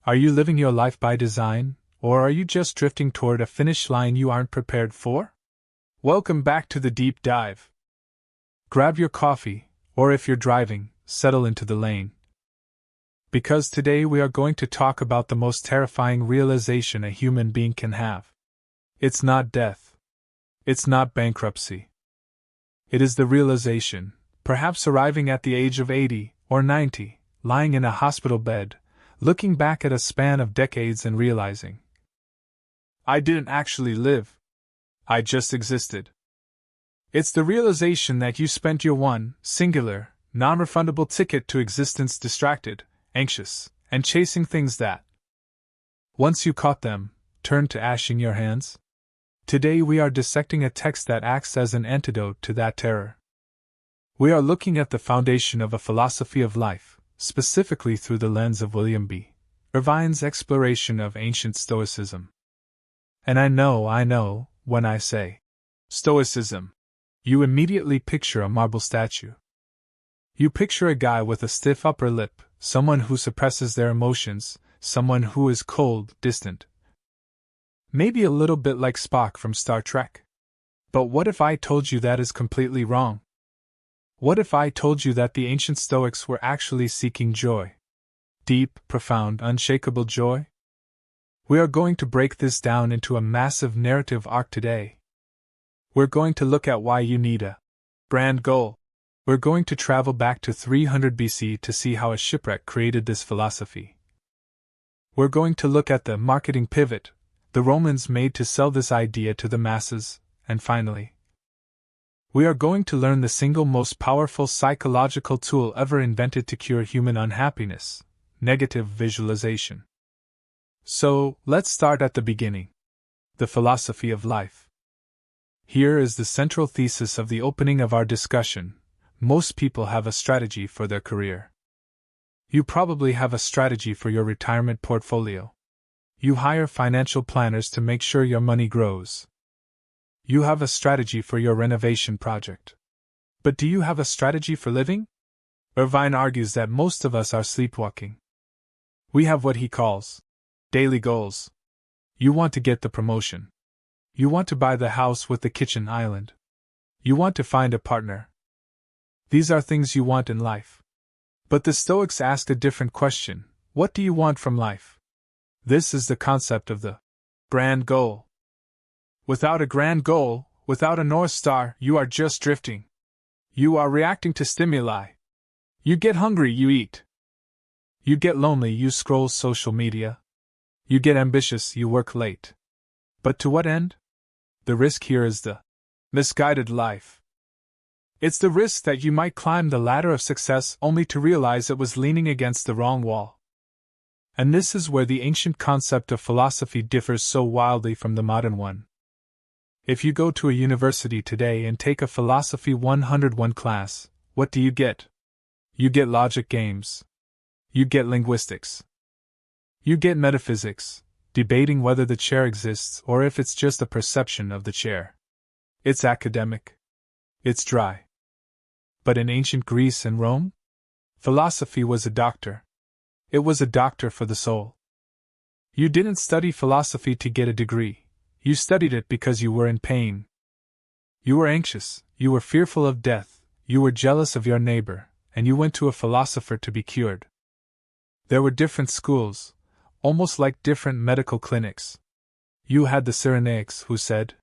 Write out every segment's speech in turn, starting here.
Are you living your life by design, or are you just drifting toward a finish line you aren't prepared for? Welcome back to the deep dive. Grab your coffee, or if you're driving, settle into the lane. Because today we are going to talk about the most terrifying realization a human being can have. It's not death. It's not bankruptcy. It is the realization, perhaps arriving at the age of 80 or 90, lying in a hospital bed, looking back at a span of decades and realizing, I didn't actually live. I just existed. It's the realization that you spent your one, singular, non-refundable ticket to existence distracted, anxious, and chasing things that, once you caught them, turned to ash in your hands. Today we are dissecting a text that acts as an antidote to that terror. We are looking at the foundation of a philosophy of life, specifically through the lens of William B. Irvine's exploration of ancient Stoicism. And I know, when I say Stoicism, you immediately picture a marble statue. You picture a guy with a stiff upper lip, someone who suppresses their emotions, someone who is cold, distant. Maybe a little bit like Spock from Star Trek. But what if I told you that is completely wrong? What if I told you that the ancient Stoics were actually seeking joy? Deep, profound, unshakable joy? We are going to break this down into a massive narrative arc today. We're going to look at why you need a grand goal. We're going to travel back to 300 BC to see how a shipwreck created this philosophy. We're going to look at the marketing pivot the Romans made to sell this idea to the masses, and finally, we are going to learn the single most powerful psychological tool ever invented to cure human unhappiness: negative visualization. So, let's start at the beginning. The philosophy of life. Here is the central thesis of the opening of our discussion. Most people have a strategy for their career. You probably have a strategy for your retirement portfolio. You hire financial planners to make sure your money grows. You have a strategy for your renovation project. But do you have a strategy for living? Irvine argues that most of us are sleepwalking. We have what he calls daily goals. You want to get the promotion. You want to buy the house with the kitchen island. You want to find a partner. These are things you want in life. But the Stoics asked a different question: what do you want from life? This is the concept of the grand goal. Without a grand goal, without a North Star, you are just drifting. You are reacting to stimuli. You get hungry, you eat. You get lonely, you scroll social media. You get ambitious, you work late. But to what end? The risk here is the misguided life. It's the risk that you might climb the ladder of success only to realize it was leaning against the wrong wall. And this is where the ancient concept of philosophy differs so wildly from the modern one. If you go to a university today and take a Philosophy 101 class, what do you get? You get logic games. You get linguistics. You get metaphysics, debating whether the chair exists or if it's just a perception of the chair. It's academic. It's dry. But in ancient Greece and Rome, philosophy was a doctor. It was a doctor for the soul. You didn't study philosophy to get a degree. You studied it because you were in pain. You were anxious, you were fearful of death, you were jealous of your neighbor, and you went to a philosopher to be cured. There were different schools, almost like different medical clinics. You had the Cyrenaics who said,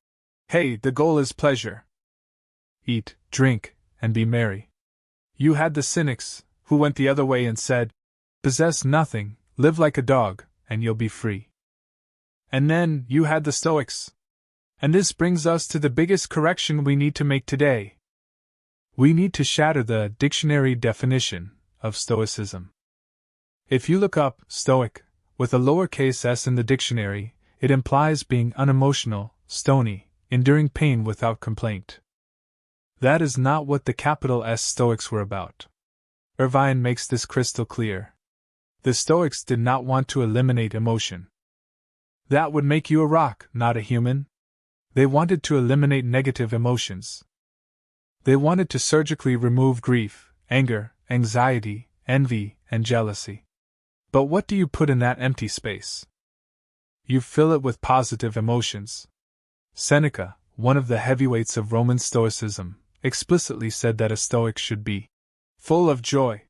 "Hey, the goal is pleasure. Eat, drink, and be merry." You had the Cynics, who went the other way and said, "Possess nothing, live like a dog, and you'll be free." And then you had the Stoics. And this brings us to the biggest correction we need to make today. We need to shatter the dictionary definition of Stoicism. If you look up Stoic with a lowercase s in the dictionary, it implies being unemotional, stony, enduring pain without complaint. That is not what the capital S Stoics were about. Irvine makes this crystal clear. The Stoics did not want to eliminate emotion. That would make you a rock, not a human. They wanted to eliminate negative emotions. They wanted to surgically remove grief, anger, anxiety, envy, and jealousy. But what do you put in that empty space? You fill it with positive emotions. Seneca, one of the heavyweights of Roman Stoicism, explicitly said that a Stoic should be full of joy.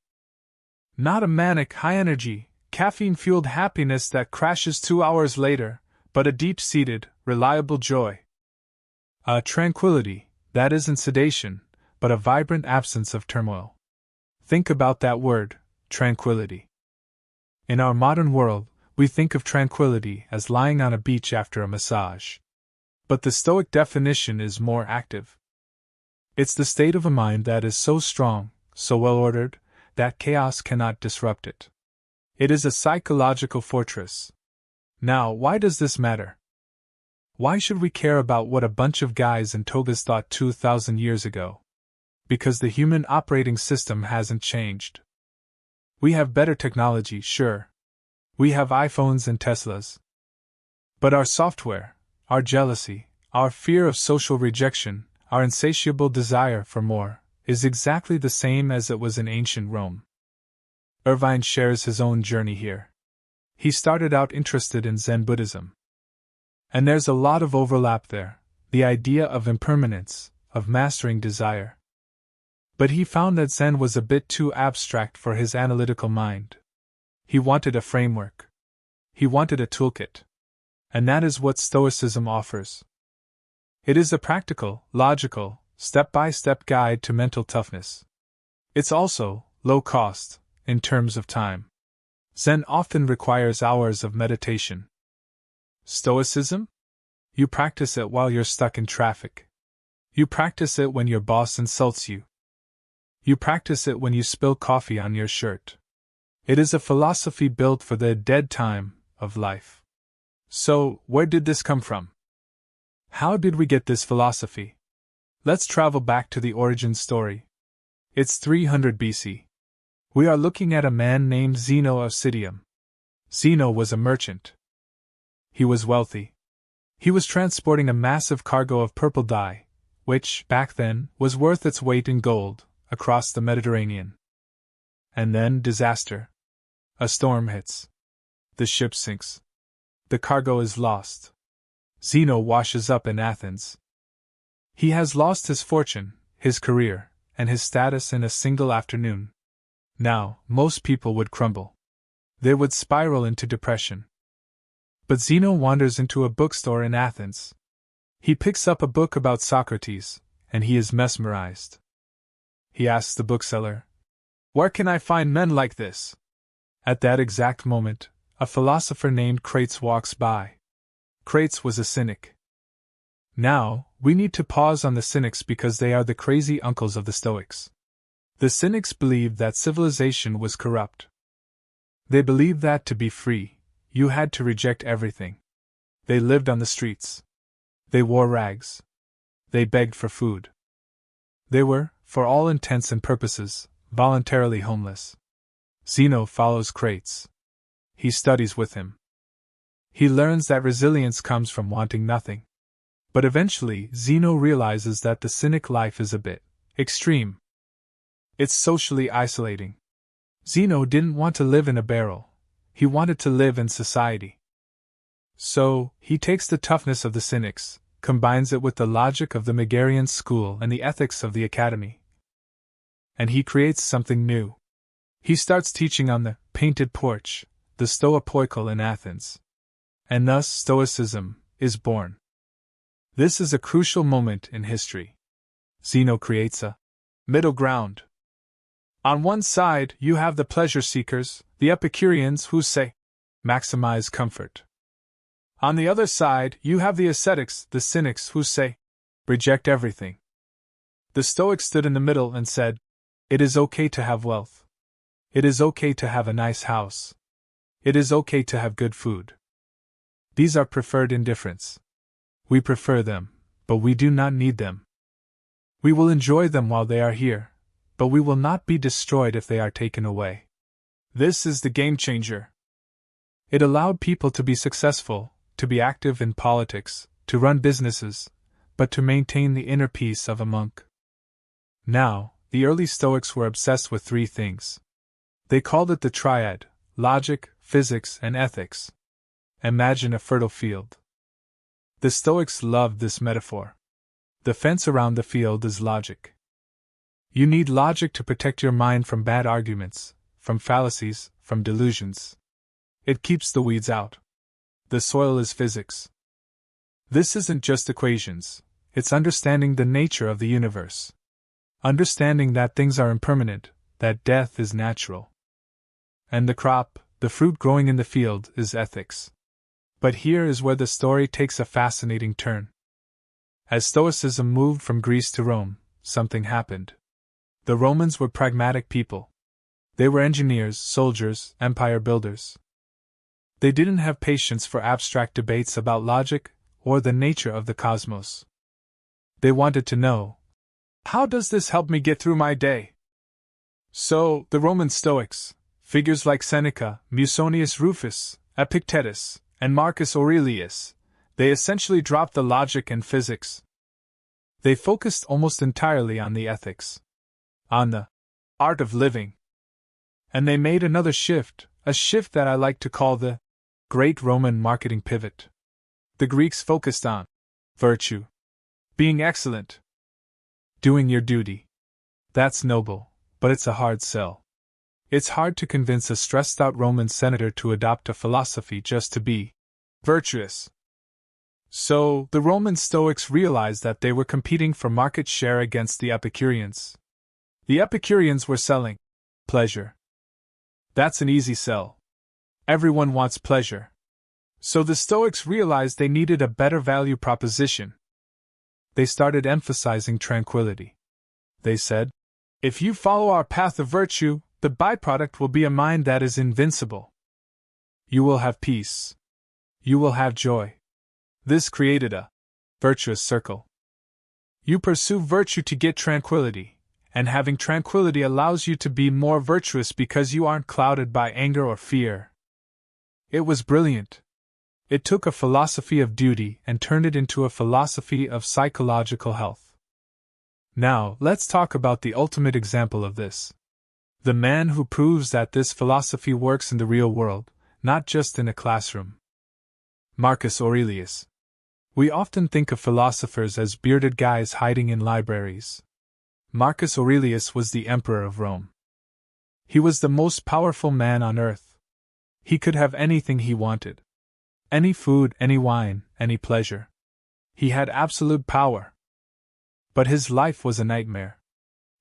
Not a manic, high-energy, caffeine-fueled happiness that crashes 2 hours later, but a deep-seated, reliable joy. A tranquility, that isn't sedation, but a vibrant absence of turmoil. Think about that word, tranquility. In our modern world, we think of tranquility as lying on a beach after a massage. But the Stoic definition is more active. It's the state of a mind that is so strong, so well-ordered, that chaos cannot disrupt it. It is a psychological fortress. Now, why does this matter? Why should we care about what a bunch of guys in togas thought 2,000 years ago? Because the human operating system hasn't changed. We have better technology, sure. We have iPhones and Teslas. But our software, our jealousy, our fear of social rejection, our insatiable desire for more, is exactly the same as it was in ancient Rome. Irvine shares his own journey here. He started out interested in Zen Buddhism. And there's a lot of overlap there, the idea of impermanence, of mastering desire. But he found that Zen was a bit too abstract for his analytical mind. He wanted a framework. He wanted a toolkit. And that is what Stoicism offers. It is a practical, logical, step-by-step guide to mental toughness. It's also low cost, in terms of time. Zen often requires hours of meditation. Stoicism? You practice it while you're stuck in traffic. You practice it when your boss insults you. You practice it when you spill coffee on your shirt. It is a philosophy built for the dead time of life. So, where did this come from? How did we get this philosophy? Let's travel back to the origin story. It's 300 BC. We are looking at a man named Zeno of Citium. Zeno was a merchant. He was wealthy. He was transporting a massive cargo of purple dye, which, back then, was worth its weight in gold, across the Mediterranean. And then disaster. A storm hits. The ship sinks. The cargo is lost. Zeno washes up in Athens. He has lost his fortune, his career, and his status in a single afternoon. Now, most people would crumble. They would spiral into depression. But Zeno wanders into a bookstore in Athens. He picks up a book about Socrates, and he is mesmerized. He asks the bookseller, "Where can I find men like this?" At that exact moment, a philosopher named Crates walks by. Crates was a cynic. Now, we need to pause on the cynics because they are the crazy uncles of the Stoics. The cynics believed that civilization was corrupt. They believed that to be free, you had to reject everything. They lived on the streets. They wore rags. They begged for food. They were, for all intents and purposes, voluntarily homeless. Zeno follows Crates. He studies with him. He learns that resilience comes from wanting nothing. But eventually, Zeno realizes that the cynic life is a bit extreme. It's socially isolating. Zeno didn't want to live in a barrel. He wanted to live in society. So, he takes the toughness of the cynics, combines it with the logic of the Megarian school and the ethics of the academy. And he creates something new. He starts teaching on the painted porch, the Stoipoikal in Athens. And thus Stoicism is born. This is a crucial moment in history. Zeno creates a middle ground. On one side, you have the pleasure seekers, the Epicureans who say, maximize comfort. On the other side, you have the ascetics, the cynics who say, reject everything. The Stoics stood in the middle and said, it is okay to have wealth. It is okay to have a nice house. It is okay to have good food. These are preferred indifferents. We prefer them, but we do not need them. We will enjoy them while they are here, but we will not be destroyed if they are taken away. This is the game changer. It allowed people to be successful, to be active in politics, to run businesses, but to maintain the inner peace of a monk. Now, the early Stoics were obsessed with three things. They called it the triad: logic, physics, and ethics. Imagine a fertile field. The Stoics loved this metaphor. The fence around the field is logic. You need logic to protect your mind from bad arguments, from fallacies, from delusions. It keeps the weeds out. The soil is physics. This isn't just equations, it's understanding the nature of the universe. Understanding that things are impermanent, that death is natural. And the crop, the fruit growing in the field, is ethics. But here is where the story takes a fascinating turn. As Stoicism moved from Greece to Rome, something happened. The Romans were pragmatic people. They were engineers, soldiers, empire builders. They didn't have patience for abstract debates about logic or the nature of the cosmos. They wanted to know, how does this help me get through my day? So, the Roman Stoics, figures like Seneca, Musonius Rufus, Epictetus, and Marcus Aurelius, they essentially dropped the logic and physics. They focused almost entirely on the ethics, on the art of living. And they made another shift, a shift that I like to call the Great Roman Marketing Pivot. The Greeks focused on virtue, being excellent, doing your duty. That's noble, but it's a hard sell. It's hard to convince a stressed-out Roman senator to adopt a philosophy just to be virtuous. So, the Roman Stoics realized that they were competing for market share against the Epicureans. The Epicureans were selling pleasure. That's an easy sell. Everyone wants pleasure. So the Stoics realized they needed a better value proposition. They started emphasizing tranquility. They said, if you follow our path of virtue, the byproduct will be a mind that is invincible. You will have peace. You will have joy. This created a virtuous circle. You pursue virtue to get tranquility, and having tranquility allows you to be more virtuous because you aren't clouded by anger or fear. It was brilliant. It took a philosophy of duty and turned it into a philosophy of psychological health. Now, let's talk about the ultimate example of this. The man who proves that this philosophy works in the real world, not just in a classroom. Marcus Aurelius. We often think of philosophers as bearded guys hiding in libraries. Marcus Aurelius was the emperor of Rome. He was the most powerful man on earth. He could have anything he wanted. Any food, any wine, any pleasure. He had absolute power. But his life was a nightmare.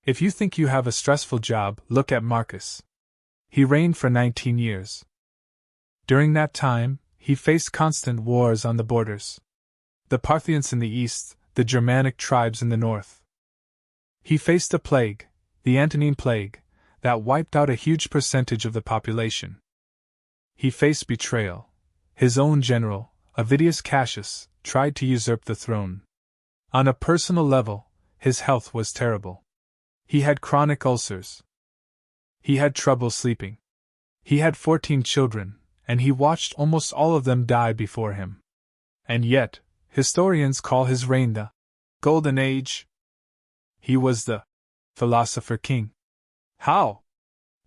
If you think you have a stressful job, look at Marcus. He reigned for 19 years. During that time, he faced constant wars on the borders. The Parthians in the east, the Germanic tribes in the north. He faced a plague, the Antonine Plague, that wiped out a huge percentage of the population. He faced betrayal. His own general, Avidius Cassius, tried to usurp the throne. On a personal level, his health was terrible. He had chronic ulcers. He had trouble sleeping. He had 14 children, and he watched almost all of them die before him. And yet, historians call his reign the Golden Age. He was the philosopher king. How?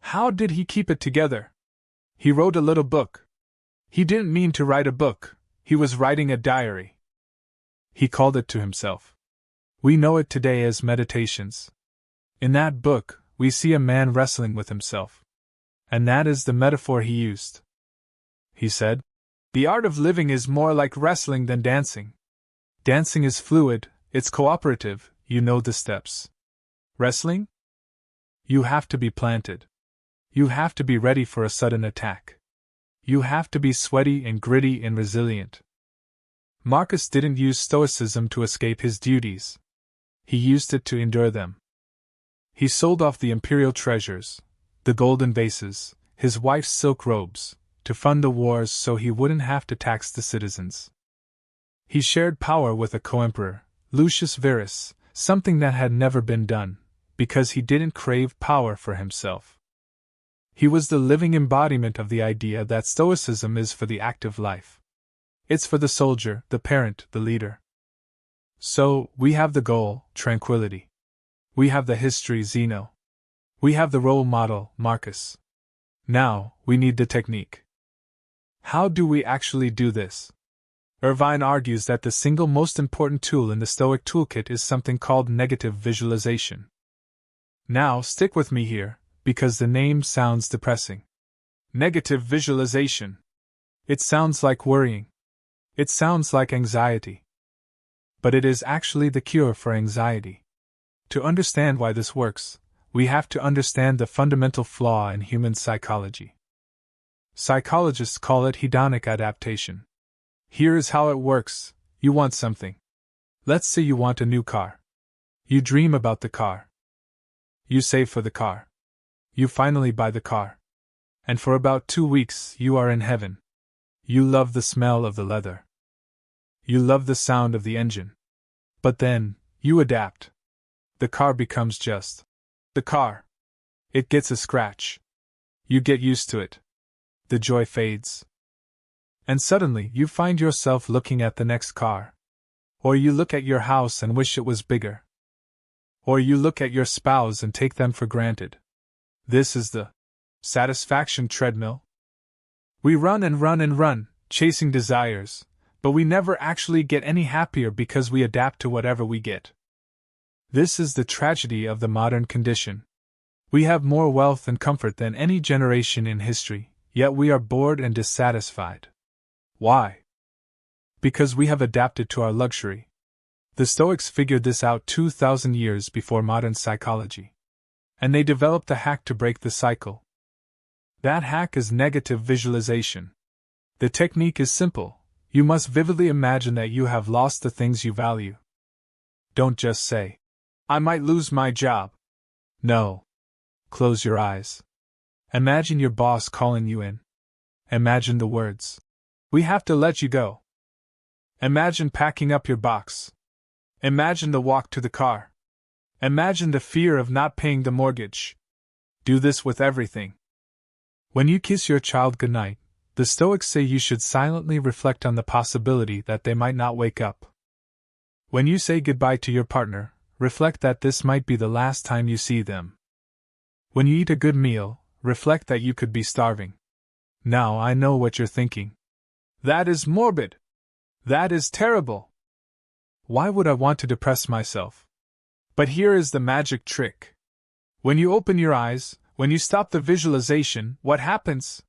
How did he keep it together? He wrote a little book. He didn't mean to write a book, he was writing a diary. He called it to himself. We know it today as Meditations. In that book, we see a man wrestling with himself. And that is the metaphor he used. He said, the art of living is more like wrestling than dancing. Dancing is fluid, it's cooperative, you know the steps. Wrestling? You have to be planted. You have to be ready for a sudden attack. You have to be sweaty and gritty and resilient. Marcus didn't use Stoicism to escape his duties. He used it to endure them. He sold off the imperial treasures, the golden vases, his wife's silk robes, to fund the wars so he wouldn't have to tax the citizens. He shared power with a co-emperor, Lucius Verus, something that had never been done, because he didn't crave power for himself. He was the living embodiment of the idea that Stoicism is for the active life. It's for the soldier, the parent, the leader. So, we have the goal, tranquility. We have the history, Zeno. We have the role model, Marcus. Now, we need the technique. How do we actually do this? Irvine argues that the single most important tool in the Stoic toolkit is something called negative visualization. Now, stick with me here, because the name sounds depressing. Negative visualization. It sounds like worrying. It sounds like anxiety. But it is actually the cure for anxiety. To understand why this works, we have to understand the fundamental flaw in human psychology. Psychologists call it hedonic adaptation. Here is how it works. You want something. Let's say you want a new car. You dream about the car. You save for the car. You finally buy the car. And for about 2 weeks, you are in heaven. You love the smell of the leather. You love the sound of the engine. But then, you adapt. The car becomes just the car. It gets a scratch. You get used to it. The joy fades. And suddenly you find yourself looking at the next car. Or you look at your house and wish it was bigger. Or you look at your spouse and take them for granted. This is the satisfaction treadmill. We run and run and run, chasing desires, but we never actually get any happier because we adapt to whatever we get. This is the tragedy of the modern condition. We have more wealth and comfort than any generation in history, yet we are bored and dissatisfied. Why? Because we have adapted to our luxury. The Stoics figured this out 2,000 years before modern psychology. And they developed a hack to break the cycle. That hack is negative visualization. The technique is simple. You must vividly imagine that you have lost the things you value. Don't just say, "I might lose my job." No. Close your eyes. Imagine your boss calling you in. Imagine the words, "We have to let you go." Imagine packing up your box. Imagine the walk to the car. Imagine the fear of not paying the mortgage. Do this with everything. When you kiss your child goodnight, the Stoics say you should silently reflect on the possibility that they might not wake up. When you say goodbye to your partner, reflect that this might be the last time you see them. When you eat a good meal, reflect that you could be starving. Now I know what you're thinking. That is morbid. That is terrible. Why would I want to depress myself? But here is the magic trick. When you open your eyes, when you stop the visualization, what happens?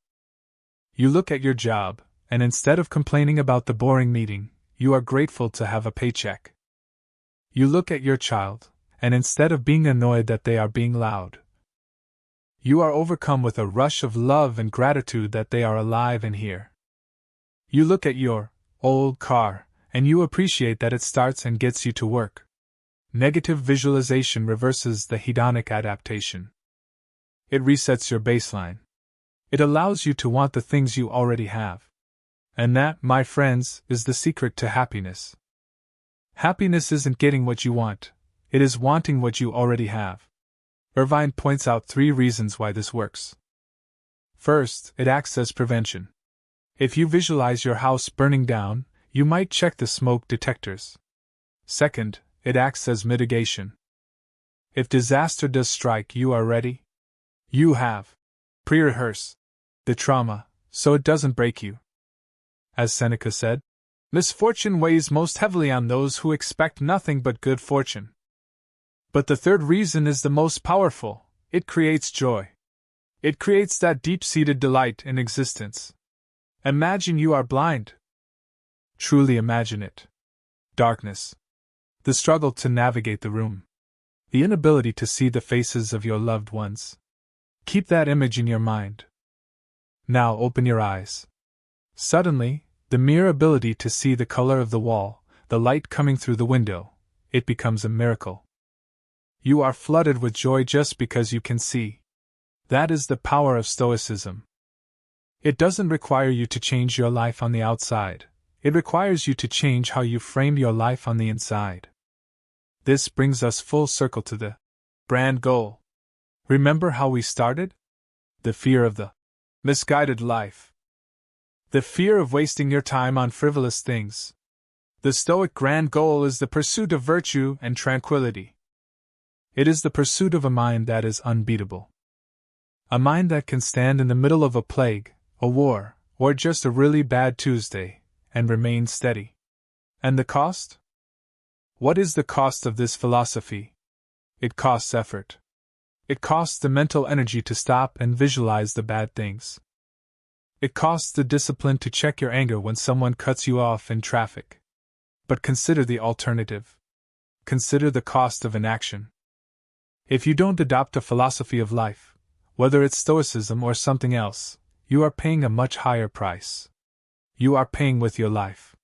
You look at your job, and instead of complaining about the boring meeting, you are grateful to have a paycheck. You look at your child, and instead of being annoyed that they are being loud, you are overcome with a rush of love and gratitude that they are alive and here. You look at your old car, and you appreciate that it starts and gets you to work. Negative visualization reverses the hedonic adaptation. It resets your baseline. It allows you to want the things you already have. And that, my friends, is the secret to happiness. Happiness isn't getting what you want, it is wanting what you already have. Irvine points out 3 reasons why this works. First, it acts as prevention. If you visualize your house burning down, you might check the smoke detectors. Second, it acts as mitigation. If disaster does strike, you are ready. You have pre-rehearsed the trauma, so it doesn't break you. As Seneca said, misfortune weighs most heavily on those who expect nothing but good fortune. But the third reason is the most powerful. It creates joy. It creates that deep-seated delight in existence. Imagine you are blind. Truly imagine it. Darkness. The struggle to navigate the room. The inability to see the faces of your loved ones. Keep that image in your mind. Now open your eyes. Suddenly, the mere ability to see the color of the wall, the light coming through the window, it becomes a miracle. You are flooded with joy just because you can see. That is the power of Stoicism. It doesn't require you to change your life on the outside. It requires you to change how you frame your life on the inside. This brings us full circle to the brand goal. Remember how we started? The fear of the misguided life. The fear of wasting your time on frivolous things. The Stoic grand goal is the pursuit of virtue and tranquility. It is the pursuit of a mind that is unbeatable. A mind that can stand in the middle of a plague, a war, Or just a really bad Tuesday, and remain steady. And the cost? What is the cost of this philosophy? It costs effort. It costs the mental energy to stop and visualize the bad things. It costs the discipline to check your anger when someone cuts you off in traffic. But consider the alternative. Consider the cost of inaction. If you don't adopt a philosophy of life, whether it's Stoicism or something else, you are paying a much higher price. You are paying with your life.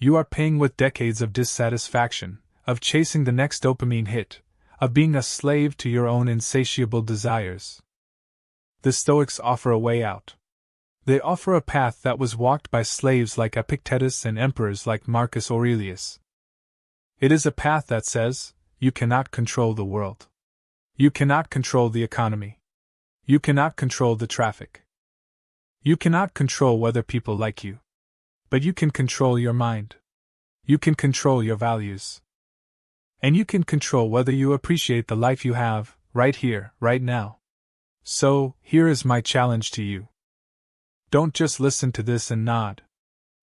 You are paying with decades of dissatisfaction, of chasing the next dopamine hit, of being a slave to your own insatiable desires. The Stoics offer a way out. They offer a path that was walked by slaves like Epictetus and emperors like Marcus Aurelius. It is a path that says, you cannot control the world. You cannot control the economy. You cannot control the traffic. You cannot control whether people like you. But you can control your mind. You can control your values. And you can control whether you appreciate the life you have, right here, right now. So, here is my challenge to you. Don't just listen to this and nod.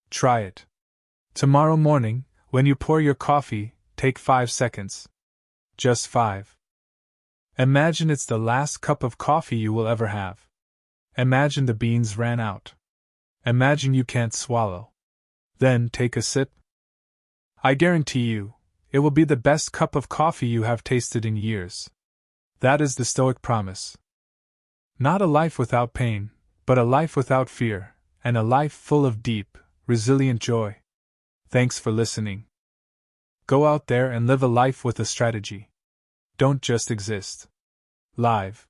Try it. Tomorrow morning, when you pour your coffee, take 5 seconds. Just 5. Imagine it's the last cup of coffee you will ever have. Imagine the beans ran out. Imagine you can't swallow. Then take a sip. I guarantee you, it will be the best cup of coffee you have tasted in years. That is the Stoic promise. Not a life without pain, but a life without fear, and a life full of deep, resilient joy. Thanks for listening. Go out there and live a life with a strategy. Don't just exist. Live.